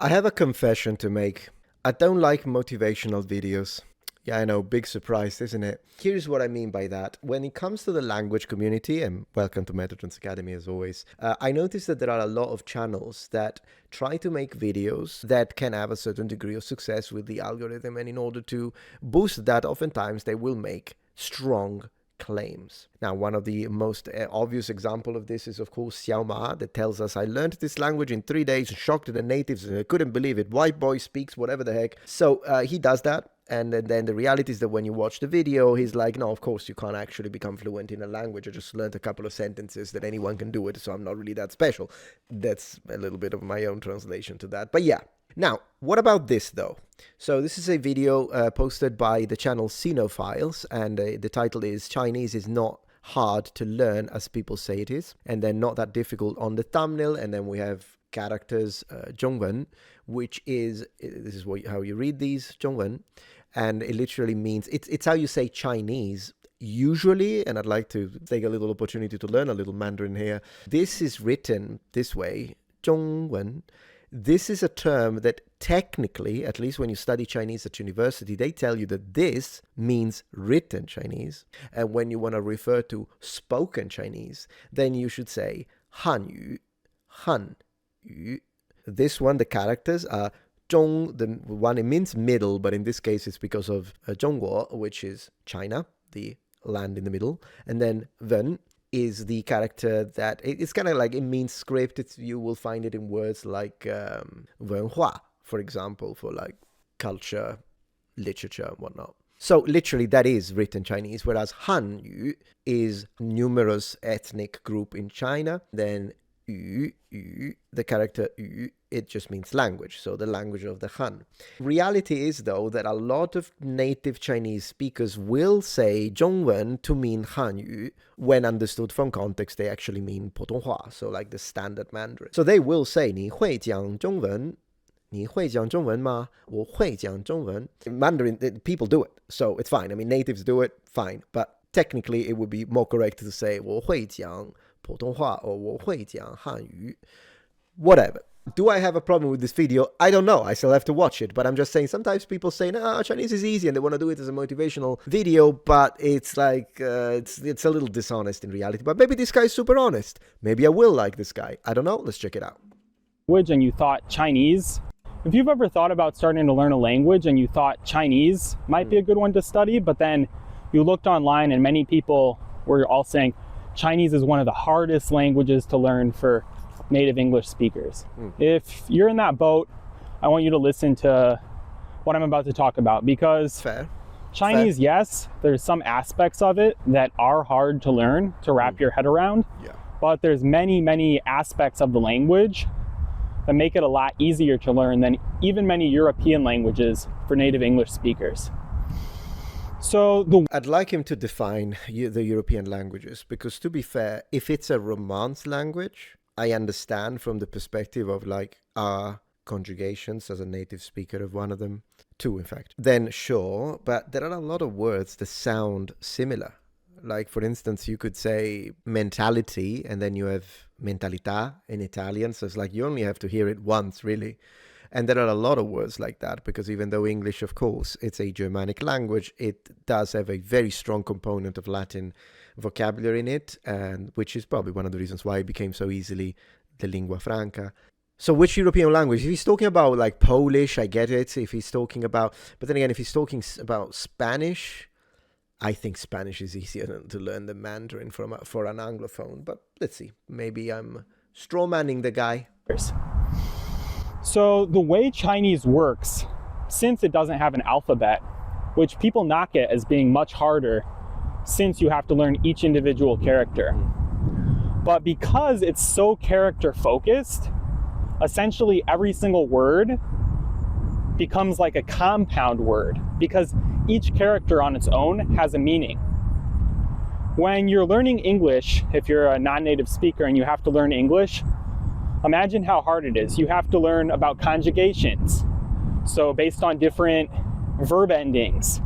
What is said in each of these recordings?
I have a confession to make. I don't like motivational videos. Yeah, I know, big surprise, isn't it? Here's what I mean by that. When it comes to the language community, and welcome to Metatron's Academy as always, I noticed that there are a lot of channels that try to make videos that can have a certain degree of success with the algorithm, and in order to boost that, oftentimes they will make strong claims. Now, one of the most obvious example of this is, of course, Xiao Ma, that tells us, I learned this language in 3 days, shocked the natives, and I couldn't believe it. White boy speaks whatever the heck. So he does that. And then the reality is that when you watch the video, he's like, no, of course, you can't actually become fluent in a language. I just learned a couple of sentences that anyone can do it, so I'm not really that special. That's a little bit of my own translation to that. But yeah. Now, what about this, though? So this is a video posted by the channel Sinophiles, and the title is Chinese is not hard to learn as people say it is, and then not that difficult on the thumbnail, and then we have characters Zhongwen, which is, this is how you read these, Zhongwen, and it literally means, it's how you say Chinese usually, and I'd like to take a little opportunity to learn a little Mandarin here. This is written this way, Zhongwen. This is a term that technically, at least when you study Chinese at university, they tell you that this means written Chinese. And when you want to refer to spoken Chinese, then you should say Hanyu, Hanyu. This one, the characters are Zhong, the one, it means middle, but in this case it's because of Zhongguo, which is China, the land in the middle. And then Wen is the character that, it's kind of like, it means script. You will find it in words like Wenhua, for example, for like culture, literature, and whatnot. So literally that is written Chinese, whereas Hanyu is numerous ethnic group in China. Then the character Yu, it just means language, so the language of the Han. Reality is, though, that a lot of native Chinese speakers will say Zhongwen to mean Hanyu. When understood from context, they actually mean Putonghua, so like the standard Mandarin. So they will say, 你会讲中文?你会讲中文吗?我会讲中文. In Mandarin, people do it, so it's fine. I mean, natives do it, fine. But technically, it would be more correct to say 我会讲普通话 or 我会讲汉语. Whatever. Do I have a problem with this video? I don't know. I still have to watch it. But I'm just saying, sometimes people say, nah, Chinese is easy, and they want to do it as a motivational video, but it's like, it's a little dishonest in reality. But maybe this guy is super honest. Maybe I will like this guy. I don't know. Let's check it out. And you thought Chinese. If you've ever thought about starting to learn a language and you thought Chinese might be a good one to study, but then you looked online and many people were all saying Chinese is one of the hardest languages to learn for native English speakers. If you're in that boat, I want you to listen to what I'm about to talk about, because Chinese, yes, there's some aspects of it that are hard to learn, to wrap your head around, but there's many aspects of the language that make it a lot easier to learn than even many European languages for native English speakers. So I'd like him to define the European languages, because to be fair, if it's a Romance language, I understand from the perspective of like conjugations as a native speaker of one of them, two in fact, then sure, but there are a lot of words that sound similar. Like, for instance, you could say mentality, and then you have mentalità in Italian, so it's like you only have to hear it once, really. And there are a lot of words like that, because even though English, of course, it's a Germanic language, it does have a very strong component of Latin vocabulary in it, and which is probably one of the reasons why it became so easily the lingua franca. So which European language? If he's talking about like Polish, I get it. If he's talking about, but then again, if he's talking about Spanish, I think Spanish is easier to learn than Mandarin for an Anglophone. But let's see. Maybe I'm strawmanning the guy. So the way Chinese works, since it doesn't have an alphabet, which people knock it as being much harder since you have to learn each individual character. But because it's so character focused, essentially every single word becomes like a compound word, because each character on its own has a meaning. When you're learning English, if you're a non-native speaker and you have to learn English, imagine how hard it is. You have to learn about conjugations. So based on different verb endings,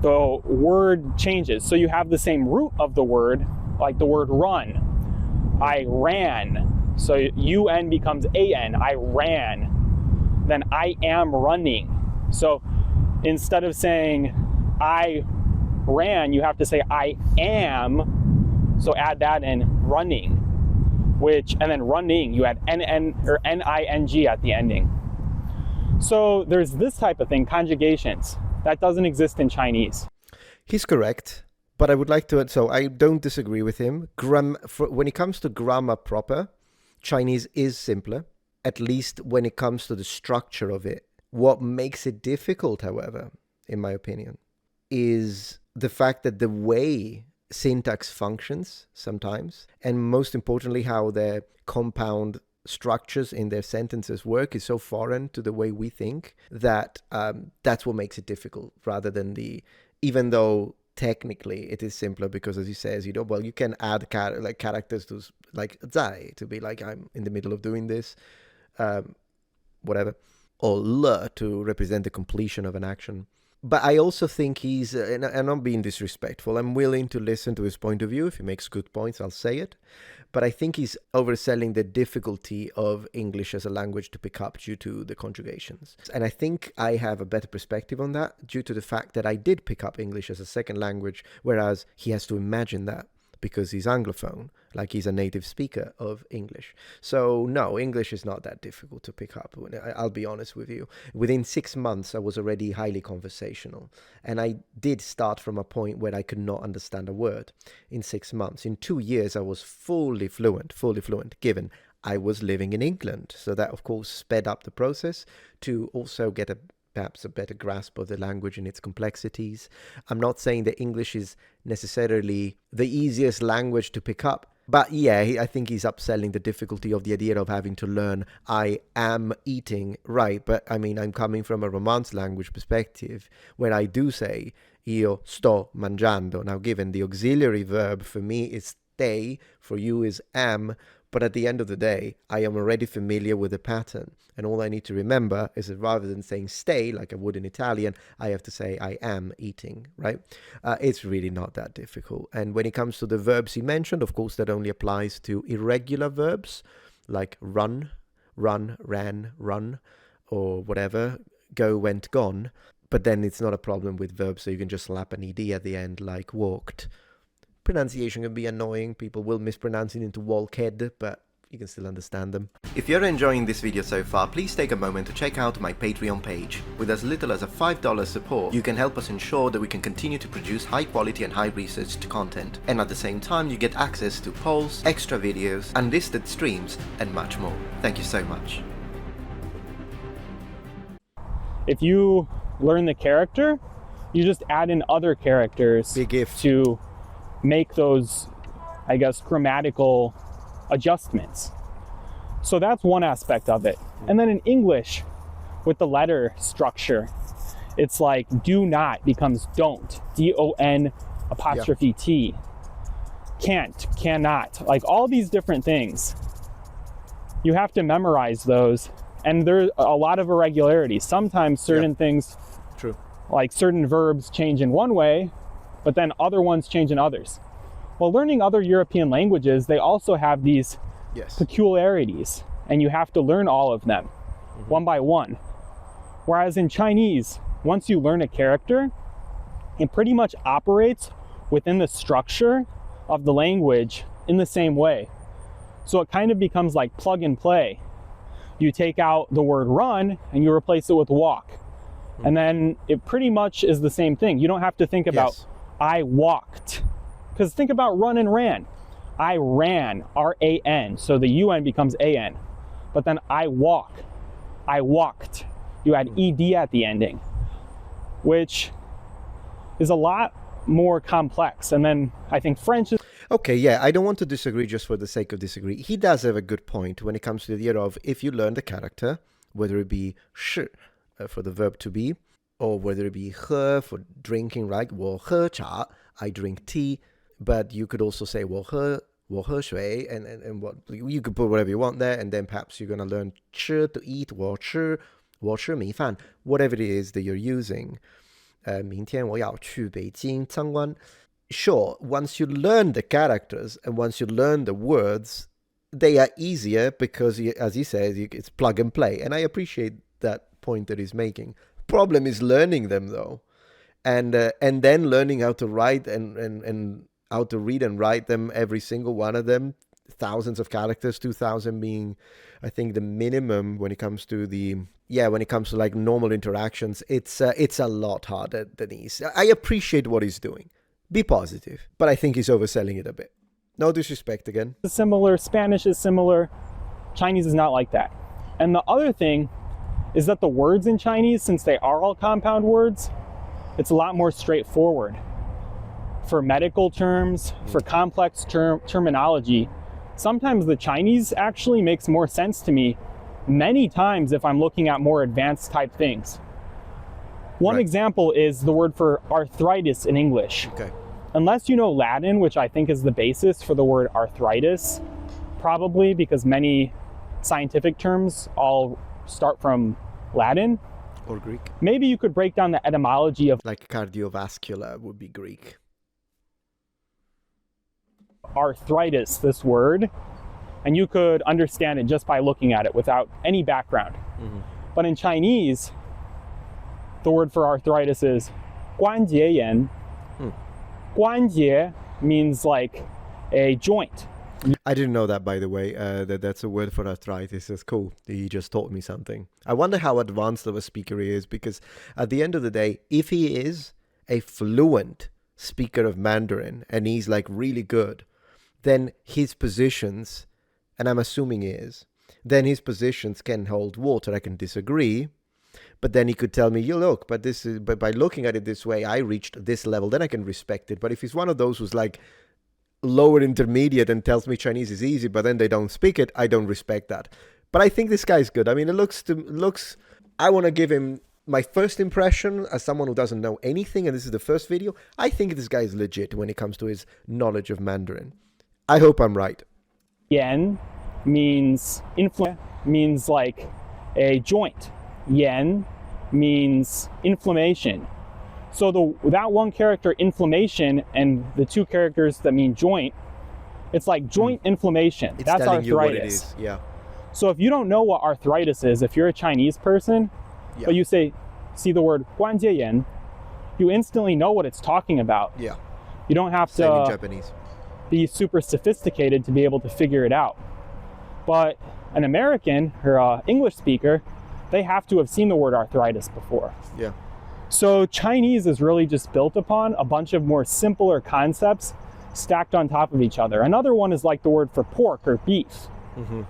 the word changes. So you have the same root of the word, like the word run. I ran. So UN becomes AN, I ran. then I am running. So instead of saying I ran, you have to say I am. So add that in, running, and then running, you add NN or NING at the ending. So there's this type of thing, conjugations, that doesn't exist in Chinese. He's correct, but I would like to, so I don't disagree with him. When it comes to grammar proper, Chinese is simpler, at least when it comes to the structure of it. What makes it difficult, however, in my opinion, is the fact that the way syntax functions sometimes, and most importantly, how their compound structures in their sentences work is so foreign to the way we think that that's what makes it difficult, rather than even though technically it is simpler, because as he says, you can add characters to like zai to be like, I'm in the middle of doing this, whatever, or le to represent the completion of an action. But I also think he's, and I'm not being disrespectful, I'm willing to listen to his point of view. If he makes good points, I'll say it. But I think he's overselling the difficulty of English as a language to pick up due to the conjugations. And I think I have a better perspective on that due to the fact that I did pick up English as a second language, whereas he has to imagine that because he's Anglophone, like he's a native speaker of English. So no, English is not that difficult to pick up. I'll be honest with you. Within 6 months, I was already highly conversational. And I did start from a point where I could not understand a word in 6 months. In 2 years, I was fully fluent, given I was living in England. So that, of course, sped up the process to also get perhaps a better grasp of the language and its complexities. I'm not saying that English is necessarily the easiest language to pick up, but yeah, I think he's upselling the difficulty of the idea of having to learn I am eating, right? But I mean, I'm coming from a Romance language perspective where I do say io sto mangiando. Now, given the auxiliary verb for me is stay, for you is am, but at the end of the day, I am already familiar with the pattern. And all I need to remember is that rather than saying stay, like I would in Italian, I have to say I am eating, right? It's really not that difficult. And when it comes to the verbs he mentioned, of course, that only applies to irregular verbs like run, ran, run, or whatever, go, went, gone. But then it's not a problem with verbs, so you can just slap an ed at the end, like walked. Pronunciation can be annoying. People will mispronounce it into walked, but you can still understand them. If you're enjoying this video so far, please take a moment to check out my Patreon page. With as little as a $5 support, you can help us ensure that we can continue to produce high quality and high researched content. And at the same time, you get access to polls, extra videos, unlisted streams, and much more. Thank you so much. If you learn the character, you just add in other characters to make those, I guess, grammatical adjustments. So that's one aspect of it. And then in English, with the letter structure, it's like do not becomes don't, D-O-N apostrophe T. Can't, cannot, like all these different things. You have to memorize those, and there's a lot of irregularities. Sometimes certain things, true, like certain verbs change in one way, but then other ones change in others. Well, learning other European languages, they also have these peculiarities, and you have to learn all of them one by one. Whereas in Chinese, once you learn a character, it pretty much operates within the structure of the language in the same way. So it kind of becomes like plug and play. You take out the word run and you replace it with walk. And then it pretty much is the same thing. You don't have to think about I walked. Because think about run and ran. I ran, R-A-N, so the U-N becomes A-N. But then I walked. You add E-D at the ending, which is a lot more complex. And then I think French is... Okay, yeah, I don't want to disagree just for the sake of disagree. He does have a good point when it comes to the idea of if you learn the character, whether it be sh for the verb to be, or whether it be he for drinking, right? 我喝茶, I drink tea. But you could also say 我喝水, and what you could put whatever you want there, and then perhaps you're going to learn 吃 to eat, 我吃米饭, whatever it is that you're using. 明天我要去北京参观. Sure, once you learn the characters and once you learn the words, they are easier because, as he says, it's plug and play. And I appreciate that point that he's making. Problem is learning them though, and then learning how to write and how to read and write them, every single one of them, thousands of characters, 2,000 being, I think, the minimum when it comes to like normal interactions. It's a lot harder than he's. I appreciate what he's doing. Be positive, but I think he's overselling it a bit. No disrespect again. Similar, Spanish is similar. Chinese is not like that. And the other thing is that the words in Chinese, since they are all compound words, it's a lot more straightforward. For medical terms, for complex terminology, sometimes the Chinese actually makes more sense to me many times if I'm looking at more advanced type things. One example is the word for arthritis in English. Okay. Unless you know Latin, which I think is the basis for the word arthritis, probably because many scientific terms all start from Latin. Or Greek. Maybe you could break down the etymology of like cardiovascular would be Greek. Arthritis, this word, and you could understand it just by looking at it without any background. Mm-hmm. But in Chinese, the word for arthritis is 关节炎. 关节 means like a joint. I didn't know that, by the way, that's a word for arthritis. That's cool. He just taught me something. I wonder how advanced of a speaker he is, because at the end of the day, if he is a fluent speaker of Mandarin and he's like really good, then his positions, and I'm assuming he is, then his positions can hold water. I can disagree, but then he could tell me, look, but by looking at it this way, I reached this level, then I can respect it. But if he's one of those who's like lower intermediate and tells me Chinese is easy, but then they don't speak it, I don't respect that. But I think this guy's good. I mean, I want to give him my first impression as someone who doesn't know anything, and this is the first video. I think this guy is legit when it comes to his knowledge of Mandarin. I hope I'm right. Yan means means like a joint. Yan means inflammation. So that one character, inflammation, and the two characters that mean joint, it's like joint inflammation. It's that's telling arthritis. You what it is. Yeah. So if you don't know what arthritis is, if you're a Chinese person, but you see the word 关节炎, you instantly know what it's talking about. Yeah. You don't have Same in to Japanese. be super sophisticated to be able to figure it out. But an American or an English speaker, they have to have seen the word arthritis before. Yeah. So Chinese is really just built upon a bunch of more simpler concepts stacked on top of each other. Another one is like the word for pork or beef. Mm-hmm.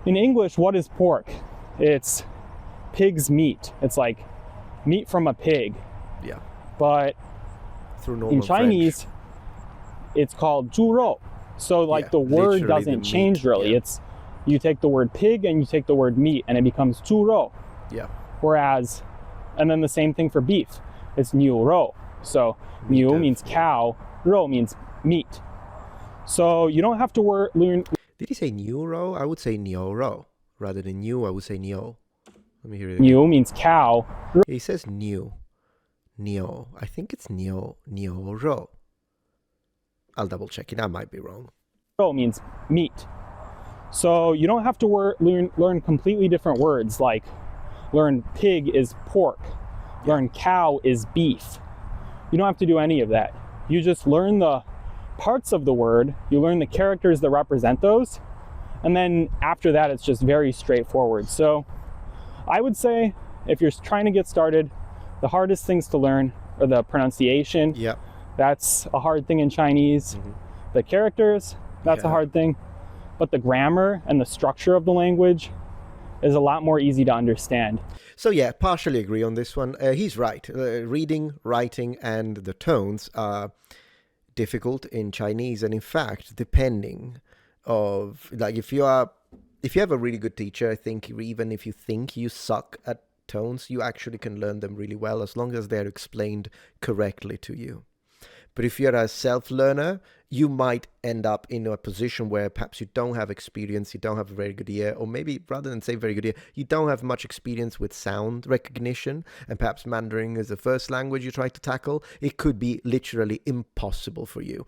In English, what is pork? It's pig's meat. It's like meat from a pig. Yeah. But in Chinese, French, it's called 猪肉. So like the word doesn't change really. Yeah. It's you take the word pig and you take the word meat and it becomes 猪肉. Yeah. Whereas, and then the same thing for beef. It's 牛肉. So 牛 means cow, 肉 means meat. So you don't have to learn. Did he say neuro? I would say nioro. Rather than new, I would say nio. Let me hear it again. 牛 means cow. He says new. Nio. I think it's nioro. I'll double check it. I might be wrong. 肉 means meat. So you don't have to learn completely different words, like learn pig is pork, learn cow is beef. You don't have to do any of that. You just learn the parts of the word, you learn the characters that represent those, and then after that it's just very straightforward. So I would say if you're trying to get started, the hardest things to learn are the pronunciation. Yeah. That's a hard thing in Chinese. Mm-hmm. The characters, that's a hard thing. But the grammar and the structure of the language is a lot more easy to understand. So yeah, partially agree on this one. He's right. Reading, writing, and the tones are difficult in Chinese. And in fact, depending of, like, if you have a really good teacher, I think even if you think you suck at tones, you actually can learn them really well as long as they're explained correctly to you. But if you're a self-learner, you might end up in a position where perhaps you don't have experience, you don't have a very good ear, or maybe rather than say very good ear, you don't have much experience with sound recognition, and perhaps Mandarin is the first language you try to tackle. It could be literally impossible for you,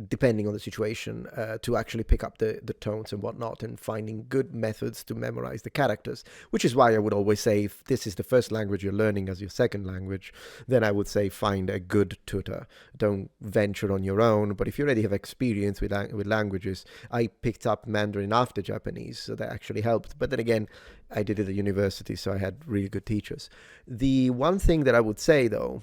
depending on the situation, to actually pick up the tones and whatnot, and finding good methods to memorize the characters, which is why I would always say, if this is the first language you're learning as your second language, then I would say find a good tutor. Don't venture on your own. But if you already have experience with languages, I picked up Mandarin after Japanese, so that actually helped. But then again, I did it at university, so I had really good teachers. The one thing that I would say, though,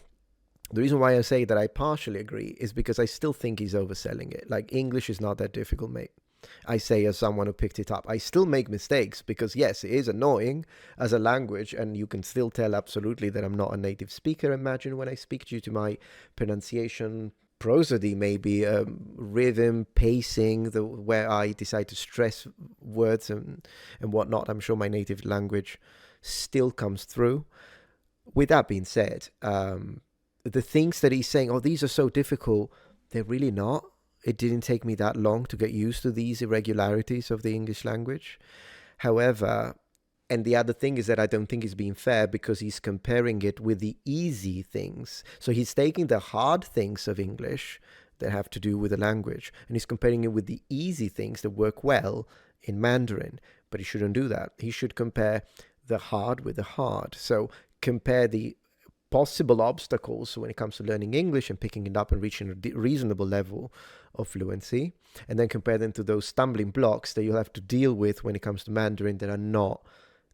the reason why I say that I partially agree is because I still think he's overselling it. Like, English is not that difficult, mate. I say as someone who picked it up. I still make mistakes because, yes, it is annoying as a language, and you can still tell absolutely that I'm not a native speaker, imagine, when I speak, due to my pronunciation, prosody, maybe, rhythm, pacing, where I decide to stress words and whatnot. I'm sure my native language still comes through. With that being said, the things that he's saying, oh, these are so difficult, they're really not. It didn't take me that long to get used to these irregularities of the English language. However, and the other thing is that I don't think he's being fair, because he's comparing it with the easy things. So he's taking the hard things of English that have to do with the language, and he's comparing it with the easy things that work well in Mandarin. But he shouldn't do that. He should compare the hard with the hard. So compare the possible obstacles when it comes to learning English and picking it up and reaching a reasonable level of fluency, and then compare them to those stumbling blocks that you'll have to deal with when it comes to Mandarin that are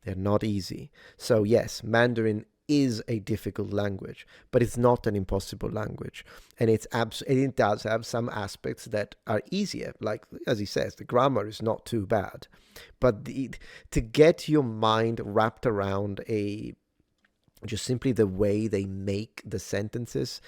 they're not easy. So yes, Mandarin is a difficult language, but it's not an impossible language, and it does have some aspects that are easier. Like, as he says, the grammar is not too bad, but to get your mind wrapped around just simply the way they make the sentences,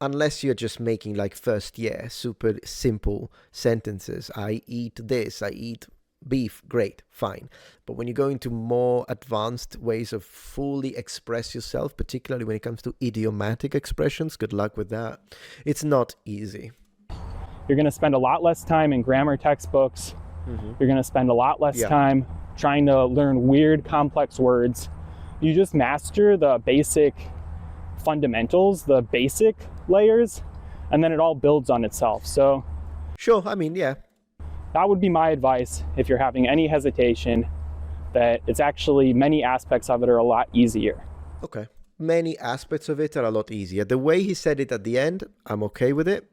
unless you're just making like first year super simple sentences, I eat this, I eat beef, great, fine. But when you go into more advanced ways of fully express yourself, particularly when it comes to idiomatic expressions, good luck with that. It's not easy. You're going to spend a lot less time in grammar textbooks. You're going to spend a lot less time trying to learn weird, complex words. You just master the basic fundamentals, the basic layers, and then it all builds on itself. So sure, I mean, yeah, that would be my advice if you're having any hesitation, that it's actually many aspects of it are a lot easier. Okay. Many aspects of it are a lot easier. The way he said it at the end, I'm okay with it.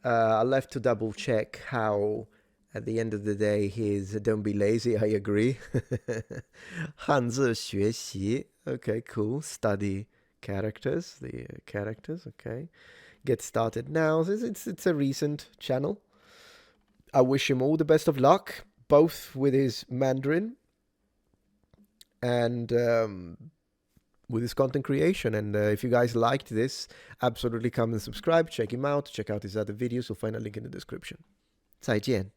I'll have to double check how, at the end of the day, his don't be lazy, I agree. 汉字学习. Okay, cool. Study characters, the characters, okay. Get started now. It's a recent channel. I wish him all the best of luck, both with his Mandarin and with his content creation. And if you guys liked this, absolutely come and subscribe, check him out, check out his other videos. You'll find a link in the description. 再见.